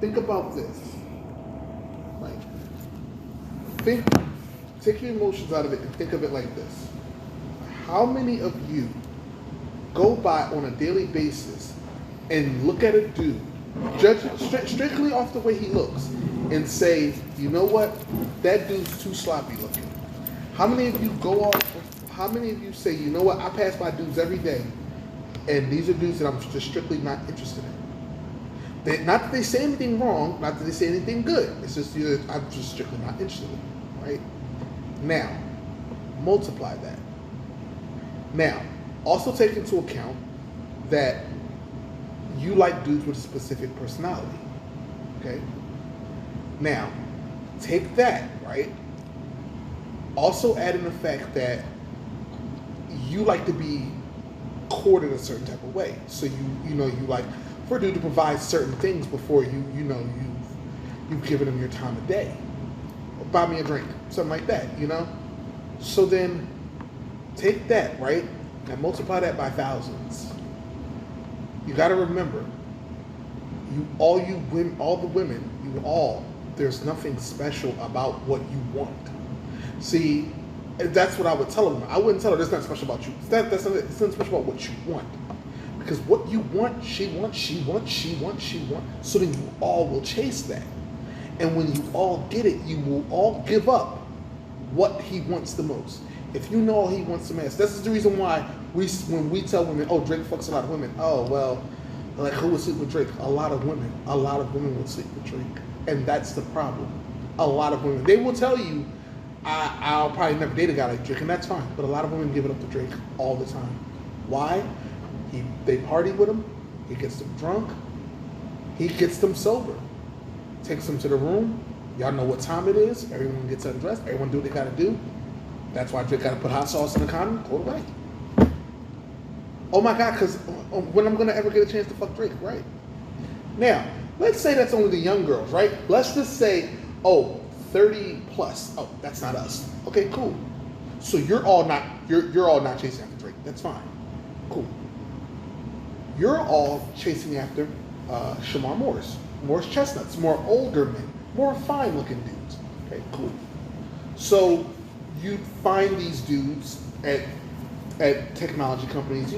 Think about this. Like, think, take your emotions out of it and think of it like this. How many of you go by on a daily basis and look at a dude, judge strictly off the way he looks, and say, you know what, that dude's too sloppy looking? How many of you go off? How many of you say, you know what, I pass by dudes every day, and these are dudes that I'm just strictly not interested in? Not that they say anything wrong, not that they say anything good. It's just I'm just strictly not interested in, right? Now, multiply that. Now, also take into account that you like dudes with a specific personality. Okay? Now, take that, right? Also add in the fact that you like to be courted a certain type of way. So you like for a dude to provide certain things before you've given him your time of day. Or buy me a drink, something like that, So then take that, right? And multiply that by thousands. You got to remember, all the women, there's nothing special about what you want. See, that's what I would tell them. I wouldn't tell her there's nothing special about you. It's nothing special about what you want. Because what you want, she wants. So then you all will chase that. And when you all get it, you will all give up what he wants the most. If you know he wants some ass, this is the reason why when we tell women, oh, Drake fucks a lot of women. Oh, well, like who would sleep with Drake? A lot of women would sleep with Drake. And that's the problem. A lot of women. They will tell you, I'll probably never date a guy like Drake, and that's fine. But a lot of women give it up to Drake all the time. Why? They party with him. He gets them drunk. He gets them sober. Takes them to the room. Y'all know what time it is. Everyone gets undressed. Everyone do what they got to do. That's why Drake got to put hot sauce in the condom. Go away. Oh my God, because when I'm going to ever get a chance to fuck Drake, right? Now, let's say that's only the young girls, right? Let's just say, 30 plus. Oh, that's not us. Okay, cool. So you're all not chasing after Drake. That's fine. Cool. You're all chasing after Shamar Morris Chestnuts, more older men, more fine-looking dudes. Okay, cool. So you find these dudes at technology companies,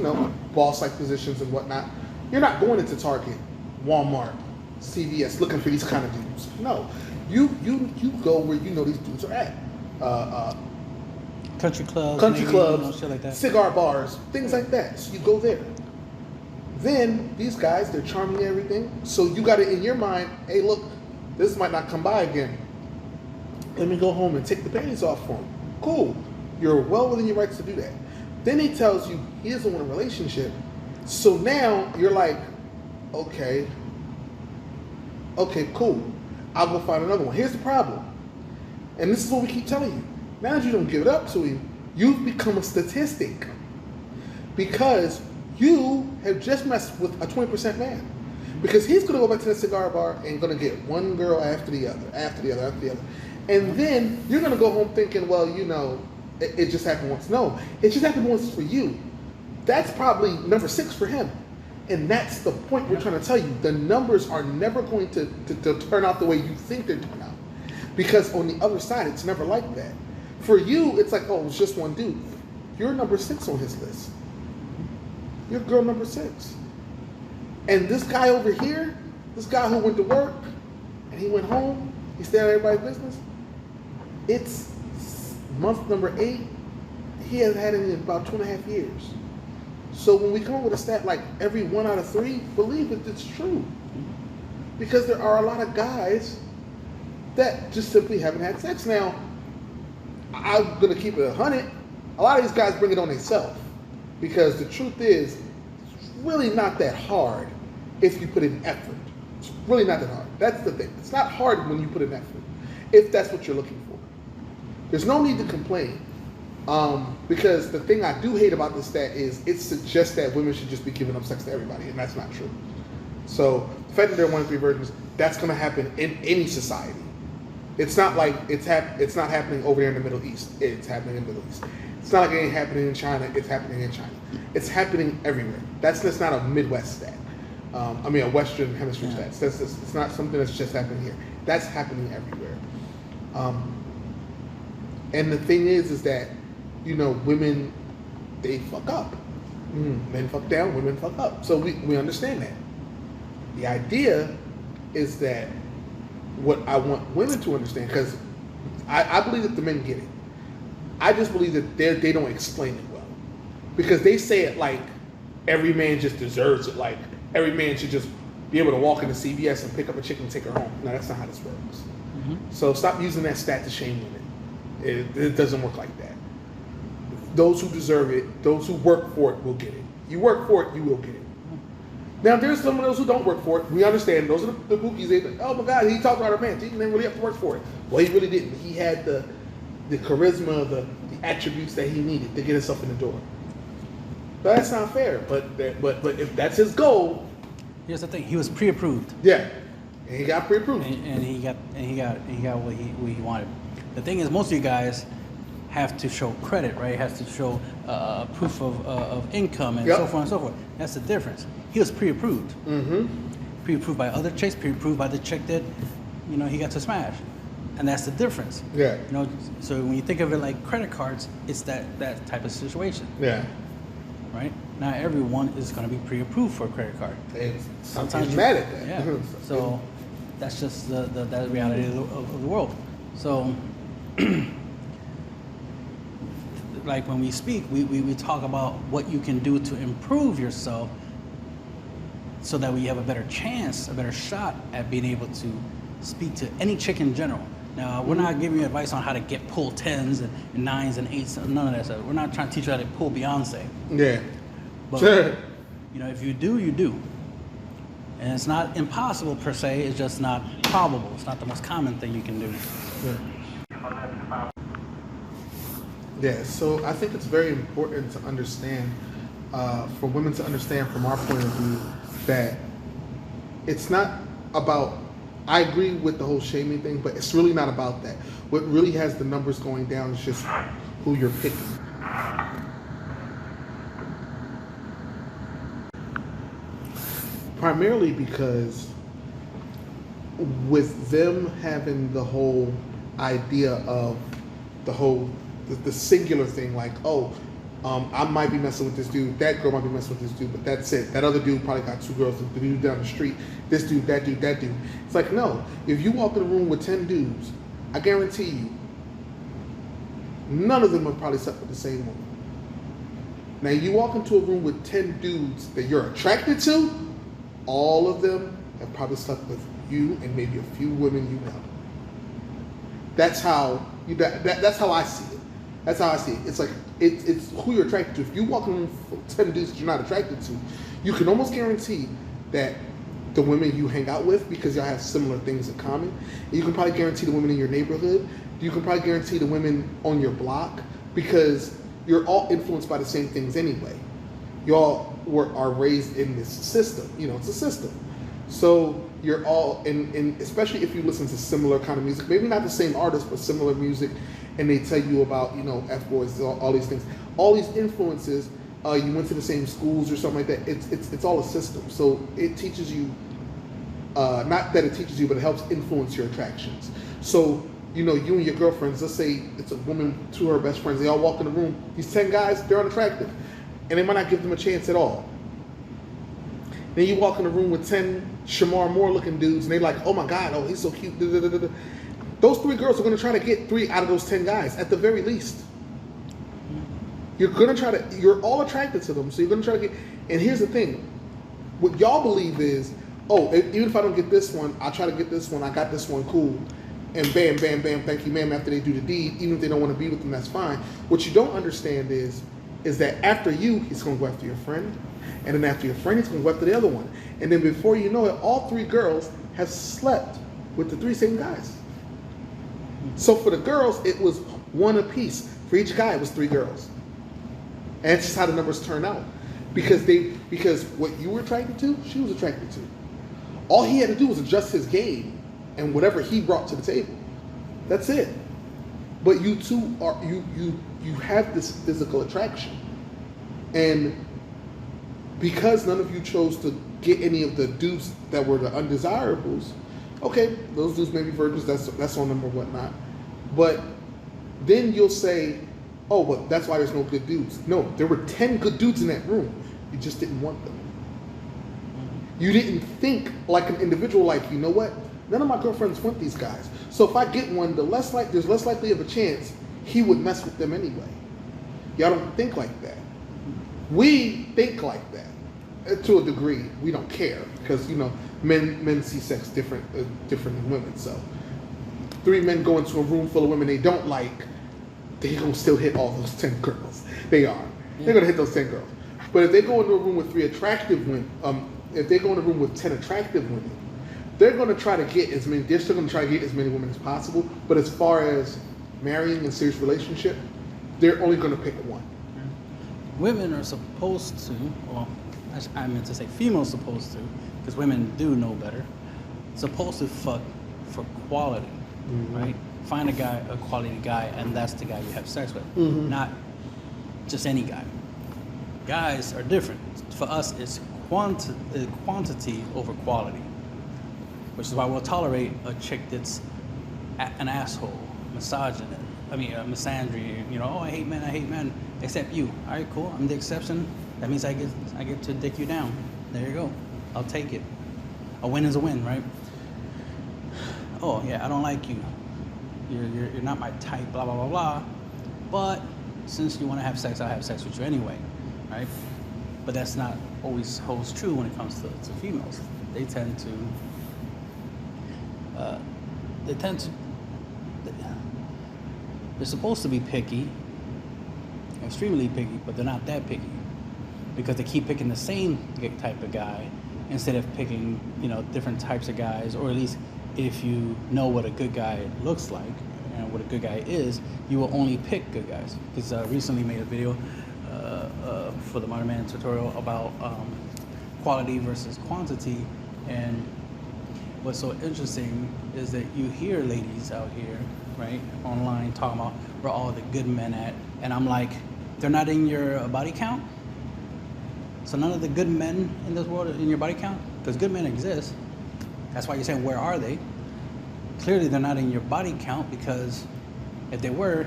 boss-like positions and whatnot. You're not going into Target, Walmart, CVS looking for these kind of dudes. No, you go where you know these dudes are at. Country clubs, shit like that. Cigar bars, things like that. So you go there. Then these guys, they're charming and everything. So you got it in your mind, hey, look, this might not come by again. Let me go home and take the panties off for him. Cool. You're well within your rights to do that. Then he tells you he doesn't want a relationship. So now you're like, okay, cool. I'll go find another one. Here's the problem. And this is what we keep telling you. Now that you don't give it up to him, you've become a statistic. Because you have just messed with a 20% man. Because he's going to go back to the cigar bar and going to get one girl after the other. And then you're going to go home thinking, well, it just happened once. No, it just happened once for you. That's probably number 6 for him. And that's the point we're trying to tell you. The numbers are never going to turn out the way you think they're turning out. Because on the other side, it's never like that. For you, it's like, it's just one dude. You're number 6 on his list. You're girl number 6. And this guy over here, this guy who went to work, and he went home, he stayed out of everybody's business, it's month number 8, he hasn't had it in about 2.5 years. So when we come up with a stat like every 1 out of 3, believe it, it's true. Because there are a lot of guys that just simply haven't had sex. Now, I'm going to keep it 100. A lot of these guys bring it on themselves. Because the truth is, it's really not that hard if you put in effort. It's really not that hard. That's the thing. It's not hard when you put in effort, if that's what you're looking for. There's no need to complain. Because the thing I do hate about this stat is it suggests that women should just be giving up sex to everybody, and that's not true. So the fact that there are 1 in 3 virgins, that's going to happen in any society. It's not like it's not happening over there in the Middle East. It's happening in the Middle East. It's not like it ain't happening in China. It's happening in China. It's happening everywhere. That's not a Midwest stat. A Western Hemisphere stats. It's not something that's just happening here. That's happening everywhere. And the thing is that, women, they fuck up. Men fuck down, women fuck up. So we understand that. The idea is that what I want women to understand, because I believe that the men get it. I just believe that they don't explain it well. Because they say it like every man just deserves it. Like every man should just be able to walk into CVS and pick up a chick and take her home. No, that's not how this works. Mm-hmm. So stop using that stat to shame women. It doesn't work like that. Those who deserve it, those who work for it will get it. You work for it, you will get it. Now, there's some of those who don't work for it. We understand. Those are the bookies. Oh my God, he talked about a man. He didn't really have to work for it. Well, he really didn't. He had the charisma, the attributes that he needed to get himself in the door. But that's not fair. But if that's his goal, here's the thing: he was pre-approved. Yeah, and he got pre-approved, and he got what he wanted. The thing is, most of you guys have to show credit, right? Has to show proof of income and so forth and so forth. That's the difference. He was pre-approved. Mm-hmm. Pre-approved by other chicks, pre-approved by the chick that, he got to smash. And that's the difference. Yeah. So when you think of it like credit cards, it's that type of situation. Yeah. Right? Not everyone is going to be pre-approved for a credit card. Sometimes you're mad at that. Yeah. So that's just the reality of the world. So like when we speak, we talk about what you can do to improve yourself so that we have a better chance, a better shot at being able to speak to any chick in general. Now, we're not giving you advice on how to get pull 10s and 9s and 8s, none of that stuff. We're not trying to teach you how to pull Beyonce. Yeah. But, if you do, you do. And it's not impossible per se, it's just not probable. It's not the most common thing you can do. Yeah, so I think it's very important to understand, for women to understand from our point of view, that it's not about, I agree with the whole shaming thing, but it's really not about that. What really has the numbers going down is just who you're picking. Primarily because with them having the whole idea of the singular thing, like, I might be messing with this dude, that girl might be messing with this dude, but that's it. That other dude probably got 2 girls, the dude down the street, this dude, that dude, that dude. It's like, no, if you walk in a room with 10 dudes, I guarantee you, none of them have probably slept with the same woman. Now, you walk into a room with 10 dudes that you're attracted to, all of them have probably slept with you and maybe a few women you know. That's how that's how I see it. That's how I see it. It's like, it's who you're attracted to. If you walk in a room with 10 dudes that you're not attracted to, you can almost guarantee that the women you hang out with, because y'all have similar things in common, you can probably guarantee the women in your neighborhood, you can probably guarantee the women on your block, because you're all influenced by the same things anyway. Y'all are raised in this system. It's a system. So you're all, and especially if you listen to similar kind of music, maybe not the same artist, but similar music, and they tell you about, F-boys, all these things, all these influences, you went to the same schools or something like that. It's all a system. So it teaches you, not that it teaches you, but it helps influence your attractions. So, you and your girlfriends, let's say it's a woman, 2 of her best friends, they all walk in the room, these 10 guys, they're unattractive, and they might not give them a chance at all. Then you walk in the room with 10 Shamar Moore looking dudes, and they're like, oh my God, oh, he's so cute. Those 3 girls are going to try to get 3 out of those 10 guys, at the very least. You're all attracted to them, so you're going to try to get, and here's the thing. What y'all believe is, even if I don't get this one, I'll try to get this one, I got this one, cool. And bam, bam, bam, thank you, ma'am, after they do the deed, even if they don't want to be with them, that's fine. What you don't understand is that after you, he's going to go after your friend, and then after your friend, he's going to go after the other one. And then before you know it, all 3 girls have slept with the 3 same guys. So for the girls, it was 1 apiece. For each guy, it was 3 girls. And that's just how the numbers turn out. Because what you were attracted to, she was attracted to. All he had to do was adjust his game and whatever he brought to the table. That's it. But you two you have this physical attraction. And because none of you chose to get any of the dudes that were the undesirables, okay, those dudes may be virgins. That's on them or whatnot. But then you'll say, oh, well, that's why there's no good dudes. No, there were 10 good dudes in that room. You just didn't want them. You didn't think like an individual, like, you know what? None of my girlfriends want these guys. So if I get one, there's less likely of a chance he would mess with them anyway. Y'all don't think like that. We think like that. To a degree, we don't care. Because, you know, men see sex different than women. So 3 men go into a room full of women they don't like, they're going to still hit all those 10 girls. They are. Yeah. They're going to hit those 10 girls. But if they go into a room with 3 attractive women, if they go in a room with 10 attractive women, they're going to try to get as many. They're still going to try to get as many women as possible. But as far as marrying and serious relationship, they're only going to pick one. Women are supposed to, well, I meant to say females supposed to, because women do know better. Supposed to fuck for quality, right? Find a quality guy, and that's the guy you have sex with, not just any guy. Guys are different. For us, it's quantity over quality, which is why we'll tolerate a chick that's an asshole, misogynist. Misandry. You know, oh, I hate men, except you. All right, cool. I'm the exception. That means I get to dick you down. There you go. I'll take it. A win is a win, right? Oh yeah, I don't like you. You're not my type. Blah blah blah blah. But since you want to have sex, I'll have sex with you anyway, right? But that's not always holds true when it comes to females. They tend to they're supposed to be picky, extremely picky, but they're not that picky because they keep picking the same type of guy instead of picking, you know, different types of guys. Or at least if you know what a good guy looks like and what a good guy is, you will only pick good guys. Because I recently made a video for the Modern Man tutorial about quality versus quantity, and what's so interesting is that you hear ladies out here, right, online talking about where all the good men at, and I'm like, they're not in your body count? So none of the good men in this world are in your body count? Because good men exist. That's why you're saying, where are they? Clearly they're not in your body count, because if they were,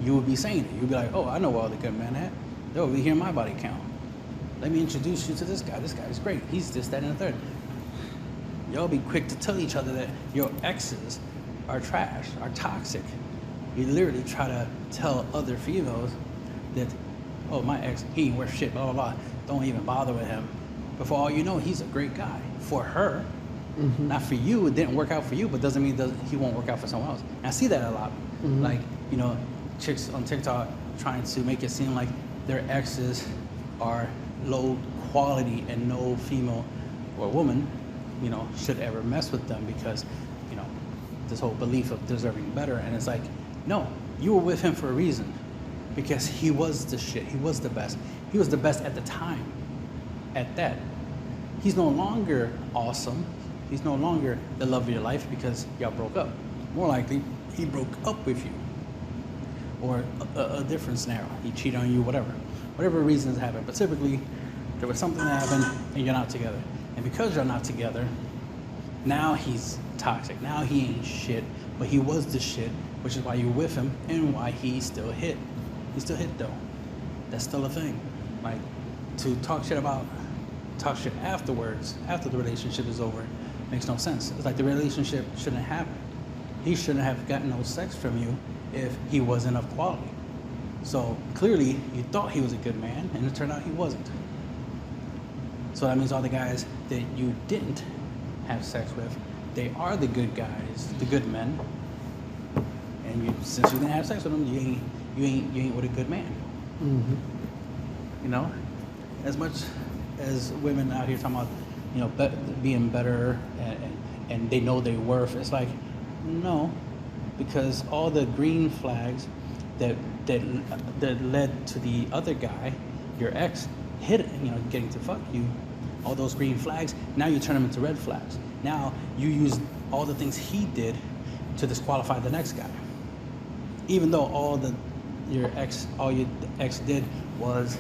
you would be saying it. You'd be like, oh, I know where all the good men at. They'll be here in my body count. Let me introduce you to this guy. This guy is great. He's this, that, and the third. Y'all be quick to tell each other that your exes are trash, are toxic. You literally try to tell other females that, oh, my ex, he ain't worth shit, blah, blah, blah. Don't even bother with him. But for all you know, he's a great guy. For her, not for you. It didn't work out for you, but doesn't mean he won't work out for someone else. And I see that a lot. Like, you know, chicks on TikTok trying to make it seem like their exes are low quality and no female or woman, you know, should ever mess with them because, you know, this whole belief of deserving better. And it's like, no, you were with him for a reason, because he was the shit. He was the best. He was the best at the time. At that, he's no longer awesome. He's no longer the love of your life because y'all broke up. More likely, he broke up with you, or a different scenario. He cheated on you, whatever reasons happened. But typically, there was something that happened, and you're not together. And because you're not together, now he's toxic. Now he ain't shit, but he was the shit, which is why you're with him and why he still hit. He still hit though. That's still a thing. Like, to talk shit afterwards, after the relationship is over, makes no sense. It's like the relationship shouldn't happen. He shouldn't have gotten no sex from you if he wasn't of quality. So clearly you thought he was a good man, and it turned out he wasn't. So that means all the guys that you didn't have sex with, they are the good guys, the good men. And since you didn't have sex with them, you ain't with a good man. You know, as much as women out here talking about, you know, being better and they know their worth, it's like, no, because all the green flags that led to the other guy, your ex, getting to fuck you, all those green flags, now you turn them into red flags. Now you use all the things he did to disqualify the next guy. Even though all your ex did was,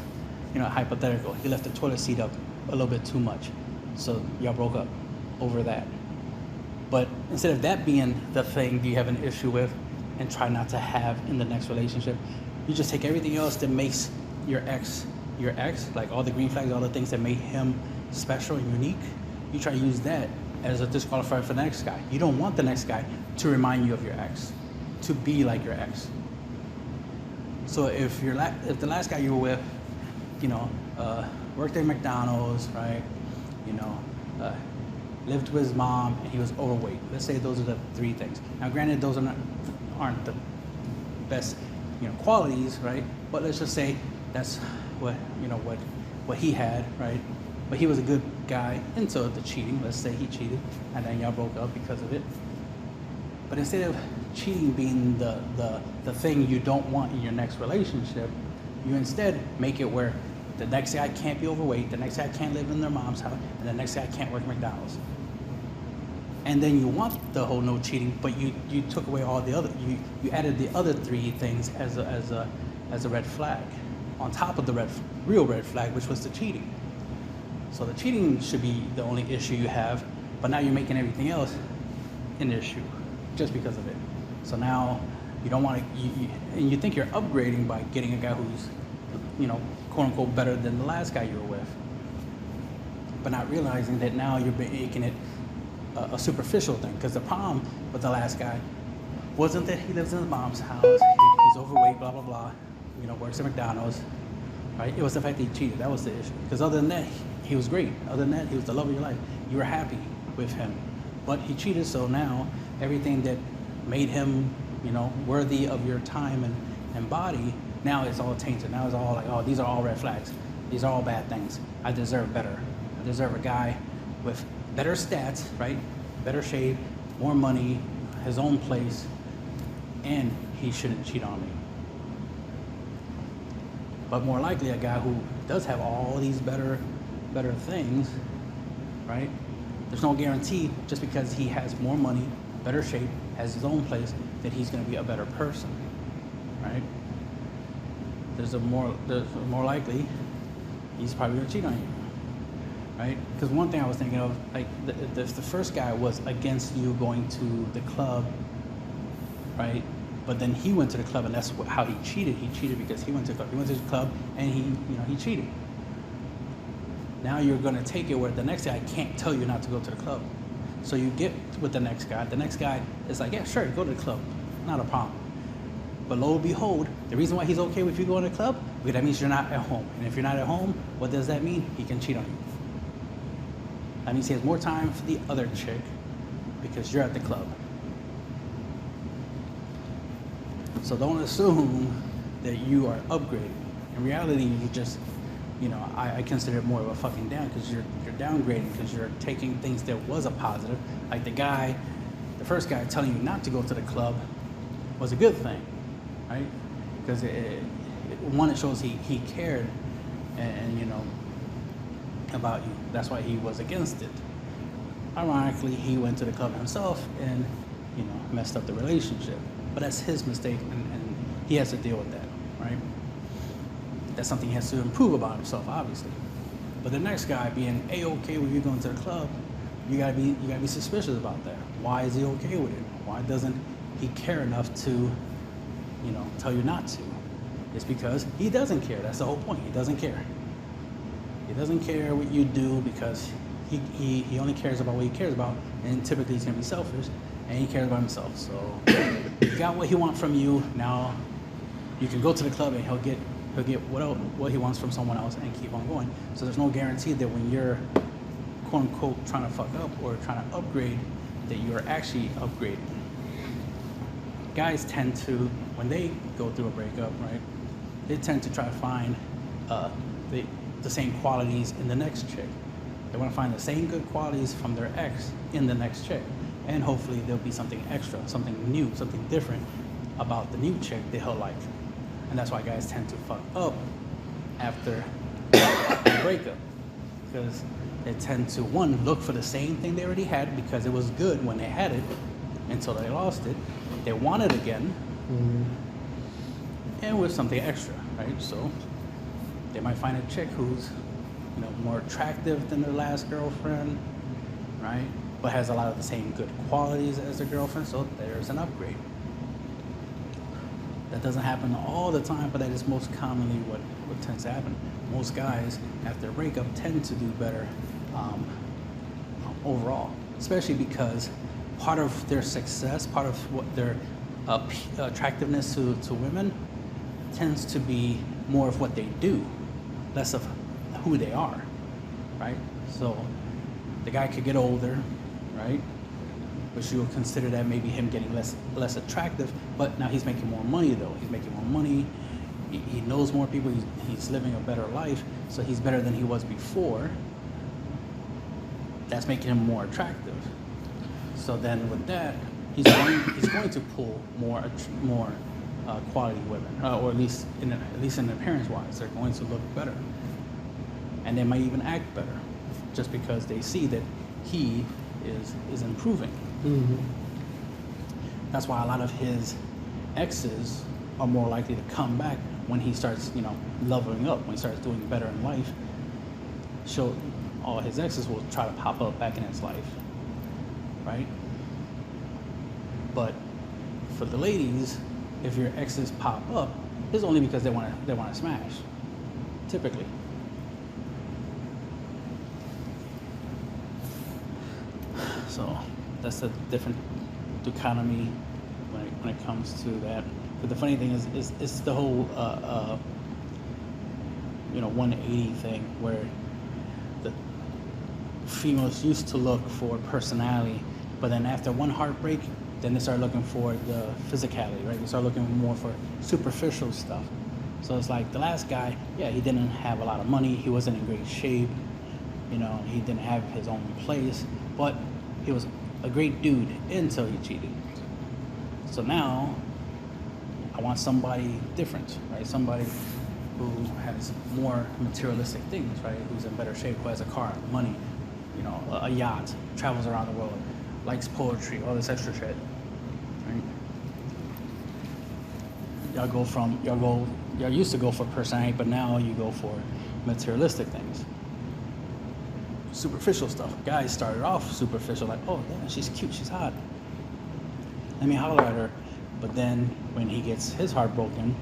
hypothetical. He left the toilet seat up a little bit too much. So y'all broke up over that. But instead of that being the thing you have an issue with and try not to have in the next relationship, you just take everything else that makes your ex, like all the green flags, all the things that made him special and unique, you try to use that as a disqualifier for the next guy. You don't want the next guy to remind you of your ex, to be like your ex. So if the last guy you were with, worked at McDonald's, right? Lived with his mom and he was overweight. Let's say those are the three things. Now, granted, those aren't the best, qualities, right? But let's just say that's what he had, right? But he was a good guy into the cheating. Let's say he cheated, and then y'all broke up because of it. But instead of cheating being the thing you don't want in your next relationship, you instead make it where the next guy can't be overweight, the next guy can't live in their mom's house, and the next guy can't work at McDonald's. And then you want the whole no cheating, but you took away all the other, you added the other three things as a red flag on top of the real red flag, which was the cheating. So the cheating should be the only issue you have, but now you're making everything else an issue just because of it. So now you don't want to, and you think you're upgrading by getting a guy who's, quote unquote better than the last guy you were with, but not realizing that now you're making it a superficial thing. Because the problem with the last guy wasn't that he lives in his mom's house, he's overweight, blah blah blah, works at McDonald's, right? It was the fact that he cheated. That was the issue. Because other than that, he was great. Other than that, he was the love of your life. You were happy with him, but he cheated. So now everything that made him, worthy of your time and body, now it's all tainted. Now it's all like, oh, these are all red flags. These are all bad things. I deserve better. I deserve a guy with better stats, right? Better shape, more money, his own place, and he shouldn't cheat on me. But more likely, a guy who does have all these better things, right? There's no guarantee just because he has more money, better shape, has his own place, that he's going to be a better person, right? There's more likely he's probably going to cheat on you, right? Because one thing I was thinking of, like the first guy was against you going to the club, right? But then he went to the club, and that's how he cheated. He cheated because he went to the club. He went to the club, and he cheated. Now you're going to take it where the next guy can't tell you not to go to the club. So you get with the next guy. The next guy is like, yeah, sure, go to the club. Not a problem. But lo and behold, the reason why he's okay with you going to the club, because that means you're not at home. And if you're not at home, what does that mean? He can cheat on you. That means he has more time for the other chick because you're at the club. So don't assume that you are upgrading. In reality, you just, I consider it more of a fucking down, because you're downgrading, because you're taking things that was a positive. Like the first guy telling you not to go to the club was a good thing, right? Because it shows he cared and about you. That's why he was against it. Ironically, he went to the club himself and messed up the relationship. But that's his mistake, and he has to deal with that, right? That's something he has to improve about himself, obviously. But the next guy being A-okay with you going to the club, you gotta be suspicious about that. Why is he okay with it? Why doesn't he care enough to, tell you not to? It's because he doesn't care. That's the whole point. He doesn't care. He doesn't care what you do because he only cares about what he cares about, and typically he's gonna be selfish, and he cares about himself. So he got what he wants from you. Now you can go to the club and he'll get what he wants from someone else and keep on going. So there's no guarantee that when you're quote unquote trying to fuck up or trying to upgrade, that you're actually upgrading. Guys tend to, when they go through a breakup, right, they tend to try to find the same qualities in the next chick. They want to find the same good qualities from their ex in the next chick. And hopefully there'll be something extra, something new, something different about the new chick that he'll like. And that's why guys tend to fuck up after a breakup. Because they tend to, one, look for the same thing they already had because it was good when they had it until they lost it. They want it again, and with something extra, right? So they might find a chick who's more attractive than their last girlfriend, right? But has a lot of the same good qualities as their girlfriend, so there's an upgrade. That doesn't happen all the time, but that is most commonly what tends to happen. Most guys, after a breakup, tend to do better overall, especially because part of their success, part of what their attractiveness to women tends to be more of what they do, less of who they are, right? So the guy could get older, right? But you will consider that maybe him getting less attractive, but now he's making more money though. He's making more money. He knows more people. He's living a better life, so he's better than he was before. That's making him more attractive. So then with that, he's going to pull more quality women, or at least in appearance wise, they're going to look better, and they might even act better, just because they see that he is improving. Mm-hmm. That's why a lot of his exes are more likely to come back when he starts, leveling up, when he starts doing better in life. So all his exes will try to pop up back in his life, right? But for the ladies, if your exes pop up, it's only because they want to smash, typically. So that's a different dichotomy when it comes to that. But the funny thing is it's the whole 180 thing, where the females used to look for personality, but then after one heartbreak, then they start looking for the physicality, right? They start looking more for superficial stuff. So it's like the last guy, yeah, he didn't have a lot of money, he wasn't in great shape, he didn't have his own place, but he was a great dude until he cheated. So now I want somebody different, right? Somebody who has more materialistic things, right? Who's in better shape, who has a car, money, a yacht, travels around the world, likes poetry, all this extra shit. Right? Y'all used to go for personality, but now you go for materialistic things. Superficial stuff. Guys started off superficial, like, oh yeah, she's cute, she's hot, let me holler at her. But then when he gets his heart broken,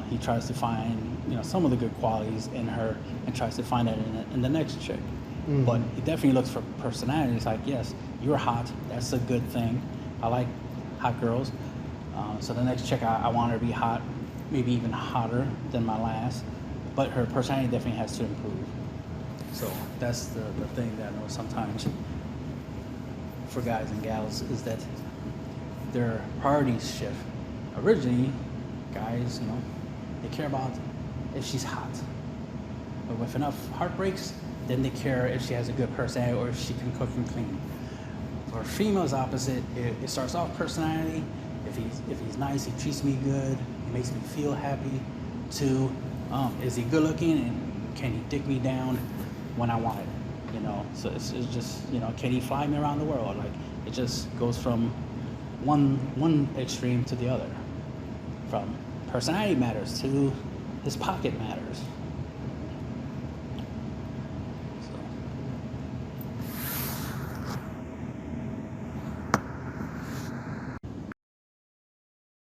he tries to find some of the good qualities in her and tries to find that in the next chick. Mm-hmm. But he definitely looks for personality. It's like, yes, you're hot, that's a good thing, I like hot girls, so the next chick, I want her to be hot, maybe even hotter than my last, but her personality definitely has to improve. So that's the thing that I know sometimes for guys and gals, is that their priorities shift. Originally, guys, they care about if she's hot. But with enough heartbreaks, then they care if she has a good personality or if she can cook and clean. For females, opposite. It starts off personality. If he's nice, he treats me good, he makes me feel happy. To, is he good looking and can he dick me down when I want it? So it's just, can he fly me around the world? Like, it just goes from one extreme to the other. From personality matters to his pocket matters.